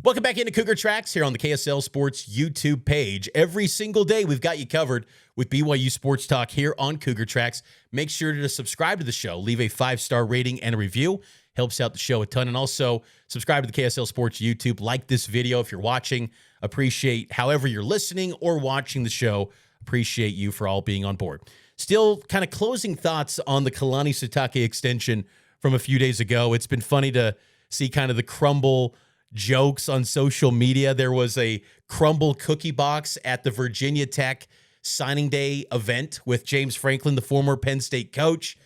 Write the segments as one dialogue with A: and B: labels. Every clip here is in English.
A: Welcome back into Cougar Tracks here on the KSL Sports YouTube page. Every single day, we've got you covered with BYU Sports Talk here on Cougar Tracks. Make sure to subscribe to the show. Leave a 5-star rating and a review. Helps out the show a ton. And also, subscribe to the KSL Sports YouTube. Like this video if you're watching. Appreciate however you're listening or watching the show. Appreciate you for all being on board. Still kind of closing thoughts on the Kalani Sitake extension from a few days ago. It's been funny to see kind of the crumble jokes on social media. There was a crumble cookie box at the Virginia Tech signing day event with James Franklin, the former Penn State coach.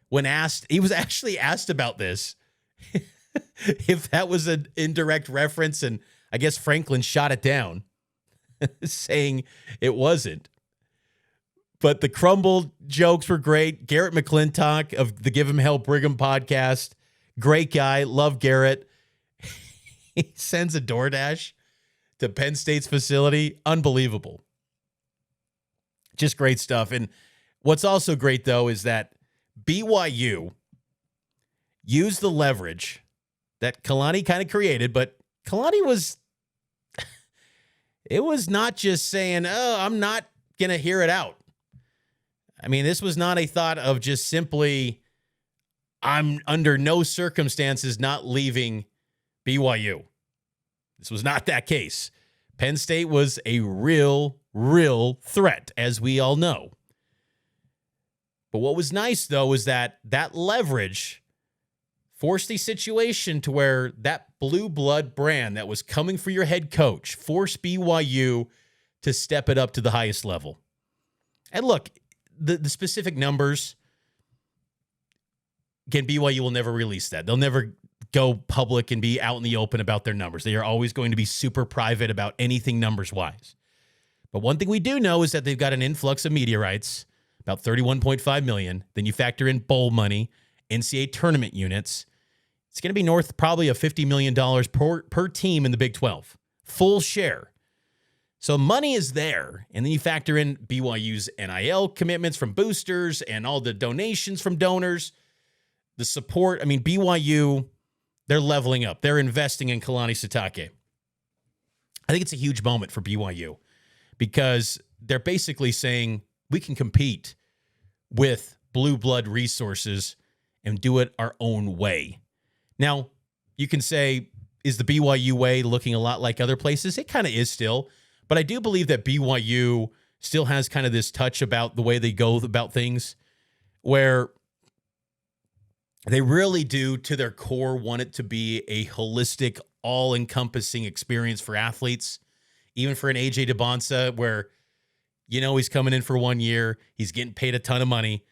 A: When asked, he was actually asked about this, if that was an indirect reference, and I guess Franklin shot it down, saying it wasn't. But the crumble jokes were great. Garrett McClintock of the Give Him Hell Brigham podcast, great guy, love Garrett. He sends a DoorDash to Penn State's facility. Unbelievable. Just great stuff. And what's also great, though, is that BYU used the leverage that Kalani kind of created, but Kalani was, it was not just saying, oh, I'm not going to hear it out. I mean, this was not a thought of just simply, I'm under no circumstances not leaving BYU. This was not that case. Penn State was a real threat, as we all know. But what was nice, though, was that leverage forced a situation to where that blue blood brand that was coming for your head coach forced BYU to step it up to the highest level. And look, the specific numbers, again, BYU will never release that. They'll never go public and be out in the open about their numbers. They are always going to be super private about anything numbers-wise. But one thing we do know is that they've got an influx of media rights, about $31.5 million. Then you factor in bowl money, NCAA tournament units. It's going to be north probably of $50 million per team in the Big 12. Full share. So money is there. And then you factor in BYU's NIL commitments from boosters and all the donations from donors, the support. I mean, BYU, they're leveling up. They're investing in Kalani Sitake. I think it's a huge moment for BYU because they're basically saying we can compete with blue blood resources and do it our own way. Now, you can say, is the BYU way looking a lot like other places? It kind of is still. But I do believe that BYU still has kind of this touch about the way they go about things where they really do, to their core, want it to be a holistic, all-encompassing experience for athletes, even for an AJ DeBonsa, where, you know, he's coming in for 1 year, he's getting paid a ton of money,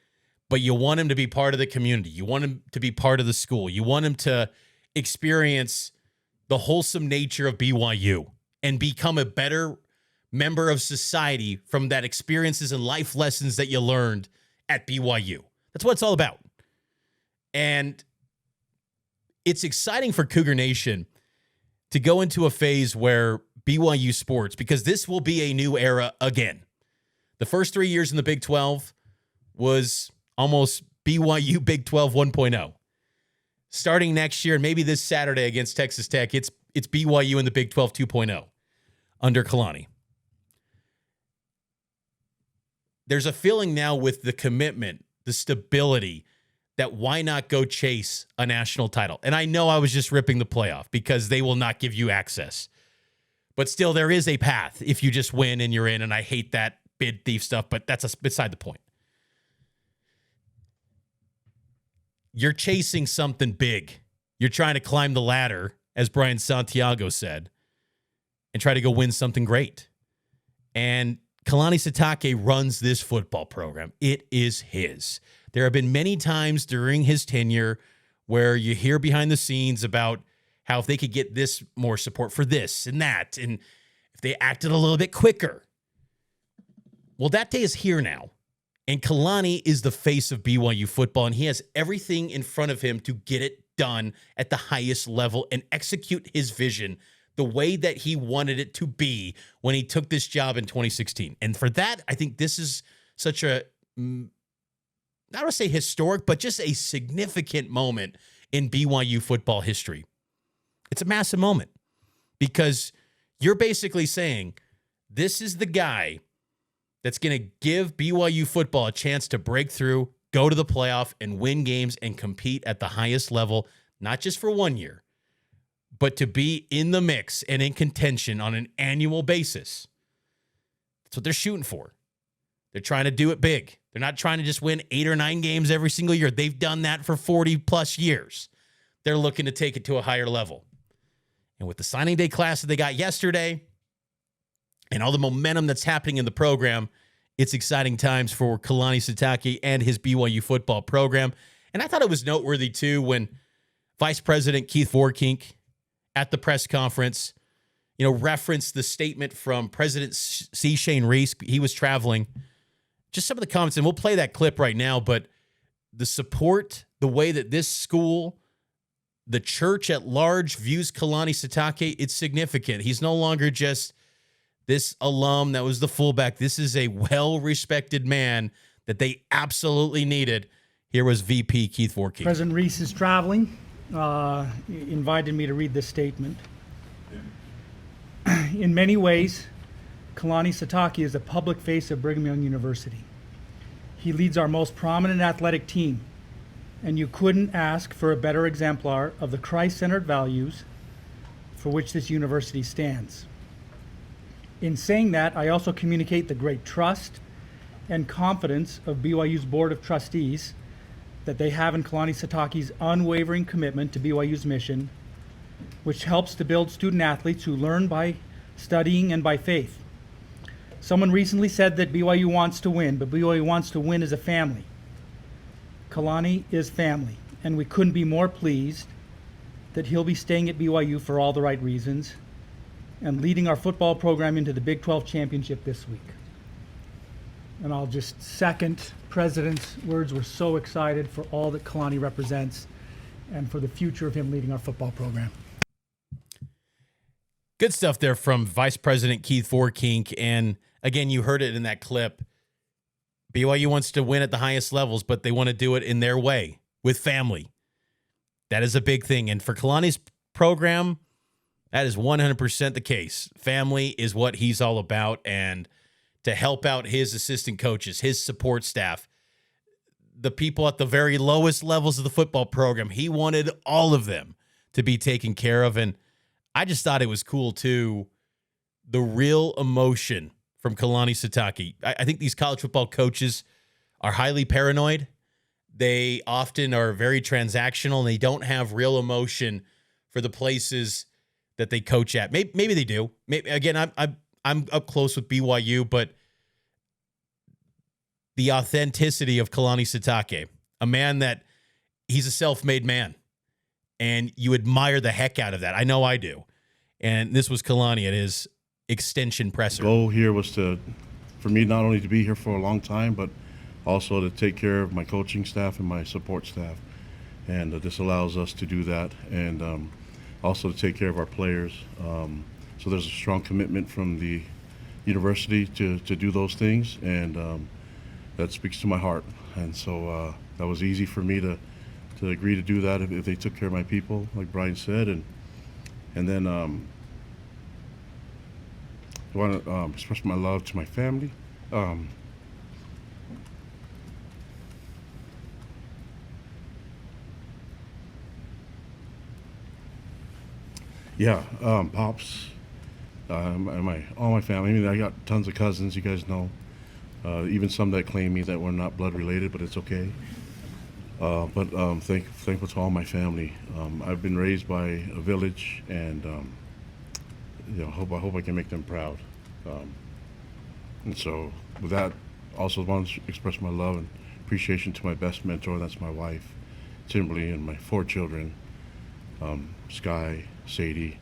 A: but you want him to be part of the community. You want him to be part of the school. You want him to experience the wholesome nature of BYU and become a better member of society from that experiences and life lessons that you learned at BYU. That's what it's all about. And it's exciting for Cougar Nation to go into a phase where BYU sports, because this will be a new era again. The first 3 years in the Big 12 was almost BYU Big 12 1.0. Starting next year, and maybe this Saturday against Texas Tech, it's BYU in the Big 12 2.0 under Kalani. There's a feeling now with the commitment, the stability, that why not go chase a national title? And I know I was just ripping the playoff because they will not give you access. But still, there is a path if you just win and you're in, and I hate that bid thief stuff, but that's beside the point. You're chasing something big. You're trying to climb the ladder, as Brian Santiago said, and try to go win something great. And Kalani Sitake runs this football program. It is his. There have been many times during his tenure where you hear behind the scenes about how if they could get this more support for this and that, and if they acted a little bit quicker. Well, that day is here now. And Kalani is the face of BYU football, and he has everything in front of him to get it done at the highest level and execute his vision the way that he wanted it to be when he took this job in 2016. And for that, I think this is such a, I don't say historic, but just a significant moment in BYU football history. It's a massive moment because you're basically saying this is the guy that's going to give BYU football a chance to break through, go to the playoff, and win games and compete at the highest level, not just for 1 year, but to be in the mix and in contention on an annual basis. That's what they're shooting for. They're trying to do it big. They're not trying to just win 8 or 9 games every single year. They've done that for 40-plus years. They're looking to take it to a higher level. And with the signing day class that they got yesterday and all the momentum that's happening in the program, it's exciting times for Kalani Sitake and his BYU football program. And I thought it was noteworthy, too, when Vice President Keith Vorkink at the press conference, referenced the statement from President C. Shane Reese. He was traveling. Just some of the comments, and we'll play that clip right now, but the support, the way that this school, the church at large views Kalani Sitake, it's significant. He's no longer just this alum that was the fullback. This is a well-respected man that they absolutely needed. Here was VP Keith Vorkink.
B: President Reese is traveling. Invited me to read this statement. In many ways, Kalani Sitake is the public face of Brigham Young University. He leads our most prominent athletic team, and you couldn't ask for a better exemplar of the Christ-centered values for which this university stands. In saying that, I also communicate the great trust and confidence of BYU's Board of Trustees that they have in Kalani Sitake's unwavering commitment to BYU's mission, which helps to build student athletes who learn by studying and by faith. Someone recently said that BYU wants to win, but BYU wants to win as a family. Kalani is family, and we couldn't be more pleased that he'll be staying at BYU for all the right reasons and leading our football program into the Big 12 championship this week. And I'll just second President's words. We're so excited for all that Kalani represents and for the future of him leading our football program.
A: Good stuff there from Vice President Keith Vorkink. And again, you heard it in that clip. BYU wants to win at the highest levels, but they want to do it in their way with family. That is a big thing. And for Kalani's program, that is 100% the case. Family is what he's all about. And to help out his assistant coaches, his support staff, the people at the very lowest levels of the football program, he wanted all of them to be taken care of. And I just thought it was cool, too, the real emotion from Kalani Sitake. I think these college football coaches are highly paranoid. They often are very transactional, and they don't have real emotion for the places that they coach at. Maybe they do. Again, I'm up close with BYU, but the authenticity of Kalani Sitake, a man that he's a self-made man, and you admire the heck out of that. I know I do. And this was Kalani at his extension presser.
C: The goal here was for me not only to be here for a long time, but also to take care of my coaching staff and my support staff. And this allows us to do that, and also to take care of our players. So there's a strong commitment from the university to do those things, and that speaks to my heart. And so that was easy for me to agree to do that if they took care of my people, like Brian said. And then I want to express my love to my family. Pops, and all my family. I mean, I got tons of cousins, you guys know. Even some that claim me that we're not blood related, but it's okay. But thankful to all my family. I've been raised by a village, and I hope I can make them proud. And so with that, also want to express my love and appreciation to my best mentor. That's my wife, Timberly, and my 4 children, Sky, Sadie,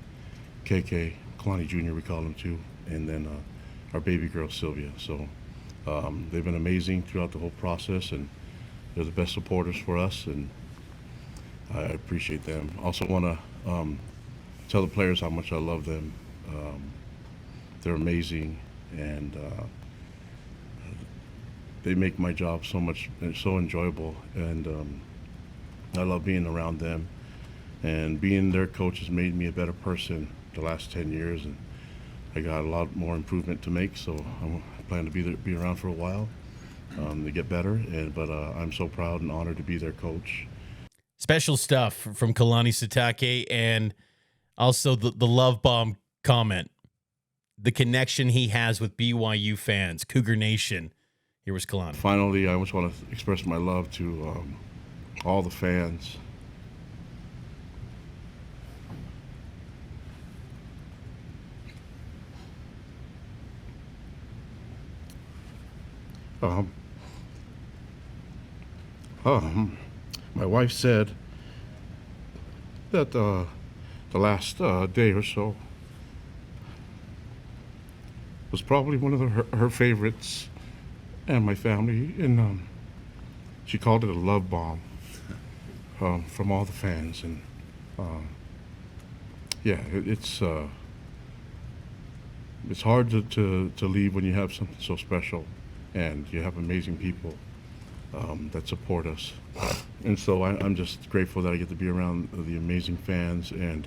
C: KK, Kalani Jr. we call him too, and then our baby girl Sylvia. So they've been amazing throughout the whole process, and they're the best supporters for us, and I appreciate them. Also want to tell the players how much I love them. They're amazing, and they make my job so enjoyable, and I love being around them. And being their coach has made me a better person, the last 10 years, and I got a lot more improvement to make. So I plan to be around for a while to get better. But I'm so proud and honored to be their coach.
A: Special stuff from Kalani Sitake, and also the love bomb comment, the connection he has with BYU fans, Cougar Nation. Here was Kalani.
C: Finally, I just want to express my love to all the fans. My wife said that the last day or so was probably one of her favorites, and my family, and she called it a love bomb from all the fans, and yeah, it's hard to leave when you have something so special, and you have amazing people that support us, and so I'm just grateful that I get to be around the amazing fans, and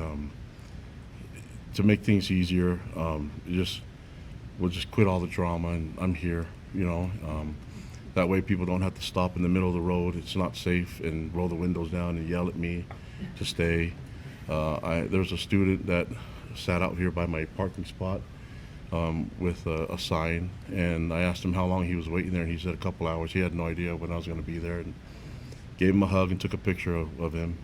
C: to make things easier, we'll just quit all the drama, and I'm here, that way people don't have to stop in the middle of the road. It's not safe, and roll the windows down and yell at me to stay. There was a student that sat out here by my parking spot with a sign, and I asked him how long he was waiting there, and he said a couple hours. He had no idea when I was going to be there, and gave him a hug and took a picture of him.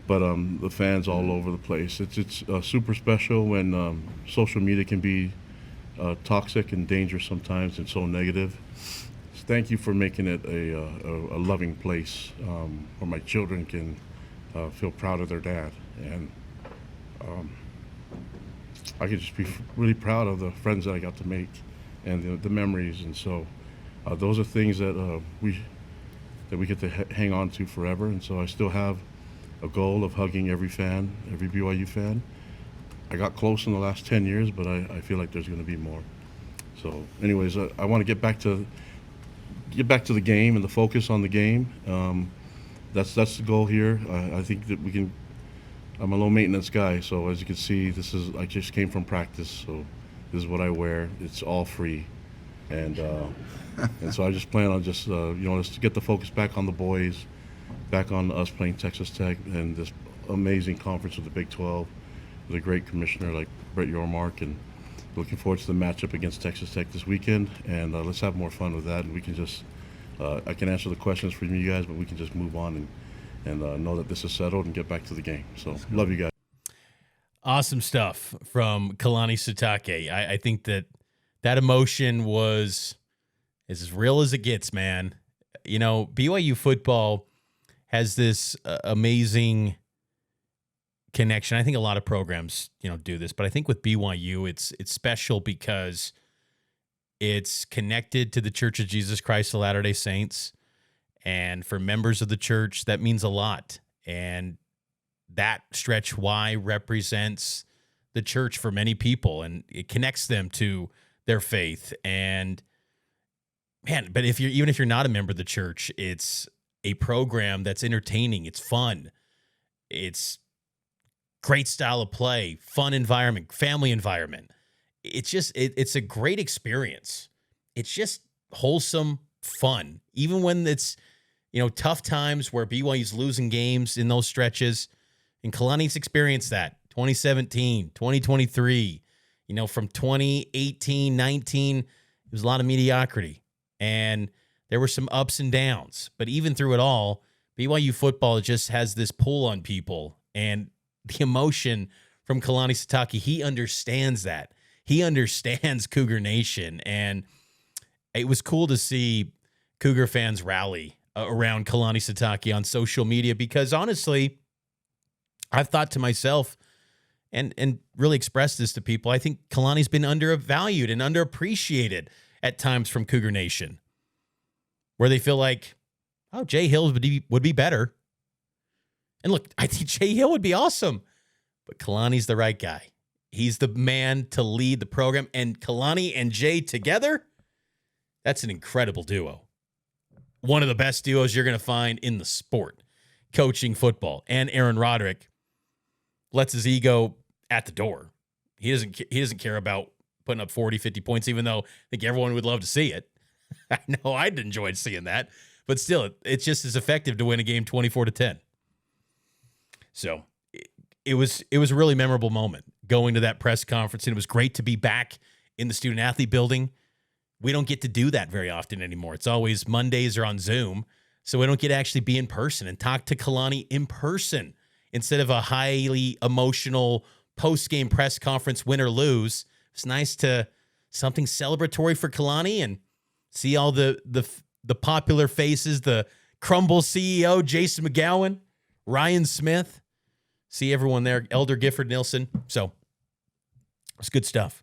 C: But the fans all over the place. It's super special when social media can be toxic and dangerous sometimes, and so negative. So thank you for making it a loving place where my children can feel proud of their dad, and I could just be really proud of the friends that I got to make and the memories. And so those are things that we get to hang on to forever. And so I still have a goal of hugging every fan, every BYU fan. I got close in the last 10 years, but I feel like there's going to be more. So anyways, I want to get back to the game and the focus on the game. That's the goal here. I think that we can. I'm a low maintenance guy, so as you can see, I just came from practice, so this is what I wear. It's all free, and so I just plan on just to get the focus back on the boys, back on us playing Texas Tech, and this amazing conference with the Big 12, with a great commissioner like Brett Yormark, and looking forward to the matchup against Texas Tech this weekend. And let's have more fun with that, and we can just I can answer the questions from you guys, but we can just move on and know that this is settled and get back to the game. So love you guys.
A: Awesome stuff from Kalani Sitake. I think that emotion was as real as it gets, man. BYU football has this amazing connection. I think a lot of programs, do this, but I think with BYU, it's special because it's connected to the Church of Jesus Christ of Latter-day Saints. And for members of the church, that means a lot. And that stretch Y represents the church for many people, and it connects them to their faith. And man, but even if you're not a member of the church, it's a program that's entertaining. It's fun. It's great style of play, fun environment, family environment. It's just, it's a great experience. It's just wholesome fun, even when it's, tough times where BYU's losing games in those stretches. And Kalani's experienced that 2017, 2023, from 2018, 19, it was a lot of mediocrity, and there were some ups and downs, but even through it all, BYU football just has this pull on people, and the emotion from Kalani Sitake, he understands that. He understands Cougar Nation, and it was cool to see Cougar fans rally around Kalani Sitake on social media, because honestly, I've thought to myself and really expressed this to people, I think Kalani's been undervalued and underappreciated at times from Cougar Nation, where they feel like, oh, Jay Hill would be better. And look, I think Jay Hill would be awesome, but Kalani's the right guy. He's the man to lead the program, and Kalani and Jay together, that's an incredible duo. One of the best duos you're going to find in the sport, coaching football. And Aaron Roderick lets his ego at the door. He doesn't care about putting up 40, 50 points, even though I think everyone would love to see it. I know I'd enjoyed seeing that, but still, it's just as effective to win a game 24-10. So it was a really memorable moment going to that press conference, and it was great to be back in the student athlete building. We don't get to do that very often anymore. It's always Mondays or on Zoom, so we don't get to actually be in person and talk to Kalani in person instead of a highly emotional post-game press conference, win or lose. It's nice to something celebratory for Kalani and see all the popular faces, the Crumble CEO, Jason McGowan, Ryan Smith. See everyone there, Elder Gifford Nilsson. So it's good stuff.